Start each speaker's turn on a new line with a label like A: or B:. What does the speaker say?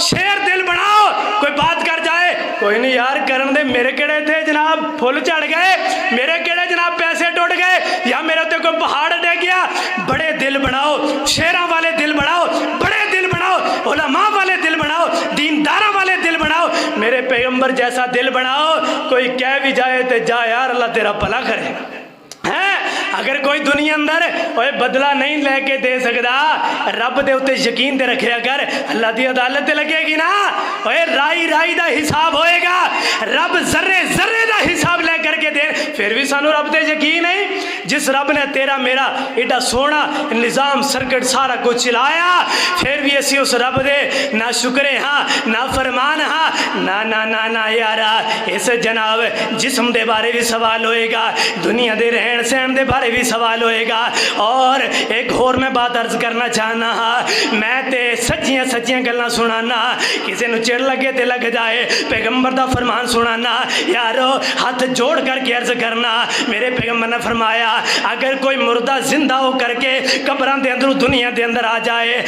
A: शेर दिल बनाओ। कोई बात कर जाए, कोई नहीं यार करन दे, मेरे केड़े थे जनाब फुल चढ़ गए, मेरे केड़े जनाब पैसे टुट गए, या मेरे उत्ते कोई पहाड़ डे गया। बड़े दिल बनाओ, शेरां वाले दिल बनाओ, बड़े दिल बनाओ, उलमा वाले दिल बनाओ, दीनदारा वाले दिल बनाओ, मेरे पैगंबर जैसा दिल बनाओ। कोई कह भी जाए तो जा यार, अल्लाह तेरा भला करे। है अगर कोई दुनिया अंदर ओए बदला नहीं लेके दे सकता, रब दे उत्ते यकीन दे रखिया कर, अल्लाह दी अदालत ते लगेगी ना। ओए राई राई दा हिसाब होएगा, रब जर्रे जर्रे दा हिसाब ले करके दे। फिर भी सानू रब ते यकीन है, जिस रब ने तेरा मेरा एडा सोना निजाम सर्किट सारा कुछ चलाया, फिर भी असी उस रब दे ना शुक्रे हाँ ना फरमान हाँ। ना ना ना ना यारा, इस जनाब जिस्म दे बारे भी सवाल होएगा, दुनिया दे रहन सहन दे बारे भी सवाल होएगा। और एक होर मैं बात अर्ज करना चाहना हाँ, मैं ते सच्चियां सच्चियां गल्लां सुनाना, किसी नूं चिड़ लगे ते लग जाए, पैगंबर दा फरमान सुनाना। यारो हाथ जोड़ करके अर्ज करना, मेरे पैगंबर ने फरमाया अगर कोई मुर्दा जिंदा हो करके कब्रां दे अंदरों दुनिया दे अंदर आ जाए,